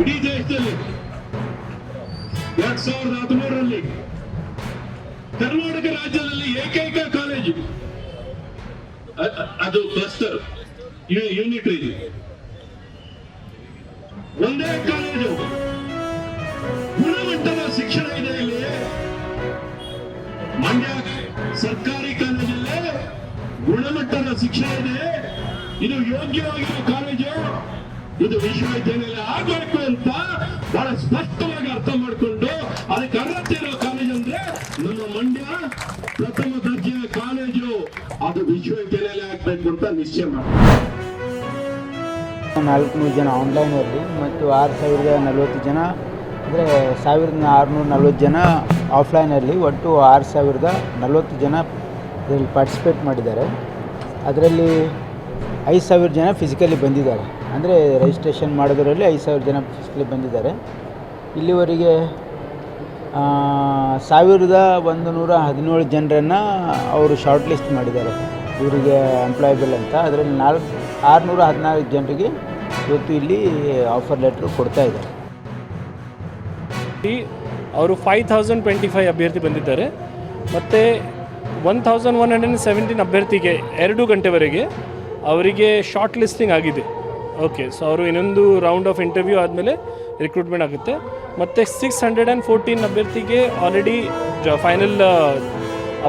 ಇಡೀ ದೇಶದಲ್ಲಿ 2013ರಲ್ಲಿ ಕರ್ನಾಟಕ ರಾಜ್ಯದಲ್ಲಿ ಏಕೈಕ ಕಾಲೇಜು ಅದು ಕ್ಲಸ್ಟರ್ ಯೂನಿಟ್ ಇದು ಒಂದೇ ಕಾಲೇಜು ಗುಣಮಟ್ಟದ ಶಿಕ್ಷಣ ಇದೆ ಇಲ್ಲಿ ಮಂಡ್ಯ ಸರ್ಕಾರಿ ಕಾಲೇಜಲ್ಲೇ ಗುಣಮಟ್ಟದ ಶಿಕ್ಷಣ ಇದೆ ಇದು ಯೋಗ್ಯವಾಗಿರುವ ಕಾಲೇಜು ಇದು ವಿಶ್ವವಿದ್ಯಾನಿಲಯ ಆಗಬೇಕು ಅಂತ ಬಹಳ ಸ್ಪಷ್ಟವಾಗಿ ಅರ್ಥ ಮಾಡಿಕೊಂಡು ಅದಕ್ಕೆ ಅರ್ಹತೆ ಇರೋ ಕಾಲೇಜು ಅಂದ್ರೆ ನಮ್ಮ ಮಂಡ್ಯ ಪ್ರಥಮ ದರ್ಜೆಯ ಕಾಲೇಜು ಅದು ವಿಶ್ವವಿದ್ಯಾನಿಲಯ ಆಗಬೇಕು ಅಂತ ನಿಶ್ಚಯ ಮಾಡಿ 400 ಜನ ಆನ್ಲೈನಲ್ಲಿ ಮತ್ತು 6040 ಜನ ಅಂದರೆ 1640 ಜನ ಆಫ್ಲೈನಲ್ಲಿ ಒಟ್ಟು 6040 ಜನ ಇದರಲ್ಲಿ ಪಾರ್ಟಿಸಿಪೇಟ್ ಮಾಡಿದ್ದಾರೆ. ಅದರಲ್ಲಿ 5000 ಜನ ಫಿಸಿಕಲಿ ಬಂದಿದ್ದಾರೆ. ಅಂದರೆ ರಿಜಿಸ್ಟ್ರೇಷನ್ ಮಾಡೋದರಲ್ಲಿ 5000 ಜನ ಫಿಸಿಕಲಿ ಬಂದಿದ್ದಾರೆ. ಇಲ್ಲಿವರೆಗೆ 1117 ಜನರನ್ನು ಅವರು ಶಾರ್ಟ್ ಲಿಸ್ಟ್ ಮಾಡಿದ್ದಾರೆ ಇವರಿಗೆ ಎಂಪ್ಲಾಯಬಲ್ ಅಂತ. ಅದರಲ್ಲಿ 614 ಜನರಿಗೆ ಇವತ್ತು ಇಲ್ಲಿ ಆಫರ್ ಲೆಟ್ರ್ ಕೊಡ್ತಾ ಇದ್ದಾರೆ. ಅವರು 5025 ಅಭ್ಯರ್ಥಿ ಬಂದಿದ್ದಾರೆ ಮತ್ತು 1117 ಅಭ್ಯರ್ಥಿಗೆ 2 ಗಂಟೆವರೆಗೆ ಅವರಿಗೆ ಶಾರ್ಟ್ ಲಿಸ್ಟಿಂಗ್ ಆಗಿದೆ. ಓಕೆ, ಸೊ ಅವರು ಇನ್ನೊಂದು ರೌಂಡ್ ಆಫ್ ಇಂಟರ್ವ್ಯೂ ಆದಮೇಲೆ ರಿಕ್ರೂಟ್ಮೆಂಟ್ ಆಗುತ್ತೆ. ಮತ್ತು 614 ಅಭ್ಯರ್ಥಿಗೆ ಆಲ್ರೆಡಿ ಫೈನಲ್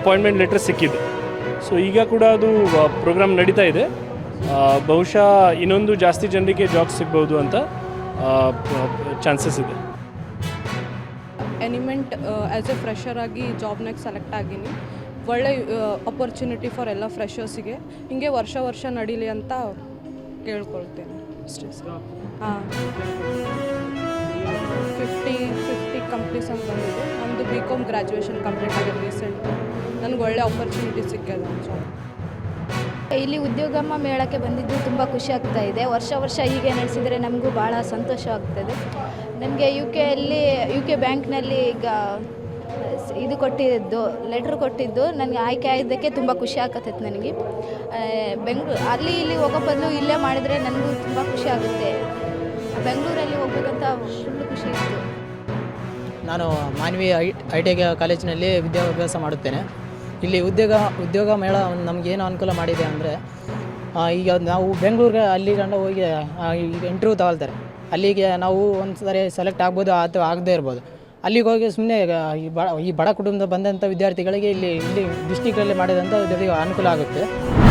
ಅಪಾಯಿಂಟ್ಮೆಂಟ್ ಲೆಟರ್ ಸಿಕ್ಕಿದೆ. ಸೊ ಈಗ ಕೂಡ ಅದು ಪ್ರೋಗ್ರಾಮ್ ನಡೀತಾ ಇದೆ. ಬಹುಶಃ ಇನ್ನೊಂದು ಜಾಸ್ತಿ ಜನರಿಗೆ ಜಾಬ್ ಸಿಗ್ಬೋದು ಅಂತ ಚಾನ್ಸಸ್ ಇದೆ. ಎನಿಮೆಂಟ್ ಆ್ಯಸ್ ಎ ಫ್ರೆಷರ್ ಆಗಿ ಜಾಬ್ನಾಗ ಸೆಲೆಕ್ಟ್ ಆಗೀನಿ. ಒಳ್ಳೆ ಅಪರ್ಚುನಿಟಿ ಫಾರ್ ಎಲ್ಲ ಫ್ರೆಷರ್ಸಿಗೆ ಹಿಂಗೆ ವರ್ಷ ನಡೀಲಿ ಅಂತ ಕೇಳ್ಕೊಳ್ತೇನೆ ಅಷ್ಟೇ ಸರ್. ಹಾಂ, 50 ಕಂಪ್ನೀಸ್ ಅಂತ ಬಂದಿದೆ. ನಮ್ಮದು BCom ಗ್ರ್ಯಾಜುಯೇಷನ್ ಕಂಪ್ಲೀಟ್ ಆಗಿದೆ ರೀಸೆಂಟ್. ನನಗೆ ಒಳ್ಳೆ ಅಪರ್ಚುನಿಟಿ ಸಿಕ್ಕಿದೆ ಜಾಬ್. ಇಲ್ಲಿ ಉದ್ಯೋಗಮ್ಮ ಮೇಳಕ್ಕೆ ಬಂದಿದ್ದು ತುಂಬ ಖುಷಿ ಆಗ್ತಾ ಇದೆ. ವರ್ಷ ಹೀಗೆ ನಡೆಸಿದರೆ ನಮಗೂ ಭಾಳ ಸಂತೋಷ ಆಗ್ತದೆ. ನಮಗೆ ಯು ಕೆ ಬ್ಯಾಂಕ್ನಲ್ಲಿ ಈಗ ಇದು ಕೊಟ್ಟಿದ್ದು ಲೆಟ್ರ್ ಕೊಟ್ಟಿದ್ದು ನನಗೆ ಆಯ್ಕೆ ಆಗಿದ್ದಕ್ಕೆ ತುಂಬ ಖುಷಿ ಆಗತ್ತೈತೆ ನನಗೆ. ಅಲ್ಲಿ ಇಲ್ಲಿ ಹೋಗೋ ಬದಲು ಇಲ್ಲೇ ಮಾಡಿದರೆ ನನಗೂ ತುಂಬ ಖುಷಿ ಆಗುತ್ತೆ. ಬೆಂಗಳೂರಲ್ಲಿ ಹೋಗ್ಬೇಕಂತ ಫುಲ್ಲು ಖುಷಿ ಇತ್ತು. ನಾನು ಮಾನ್ವಿ ITI ಕಾಲೇಜಿನಲ್ಲಿ ವಿದ್ಯಾಭ್ಯಾಸ ಮಾಡುತ್ತೇನೆ. ಇಲ್ಲಿ ಉದ್ಯೋಗ ಮೇಳ ನಮಗೇನು ಅನುಕೂಲ ಮಾಡಿದೆ ಅಂದರೆ, ಈಗ ನಾವು ಬೆಂಗಳೂರಿಗೆ ಅಲ್ಲಿ ಗಂಡ ಹೋಗಿ ಈಗ ಇಂಟರ್ವ್ಯೂ ತಗೊಳ್ತಾರೆ. ಅಲ್ಲಿಗೆ ನಾವು ಒಂದು ಸಾರಿ ಸೆಲೆಕ್ಟ್ ಆಗ್ಬೋದು ಅಥವಾ ಆಗದೇ ಇರ್ಬೋದು. ಅಲ್ಲಿಗೆ ಹೋಗಿ ಸುಮ್ಮನೆ ಈ ಬಡ ಕುಟುಂಬದ ಬಂದಂಥ ವಿದ್ಯಾರ್ಥಿಗಳಿಗೆ ಇಲ್ಲಿ ಡಿಸ್ಟಿಕಲ್ಲಿ ಮಾಡಿದಂಥ ಅನುಕೂಲ ಆಗುತ್ತೆ.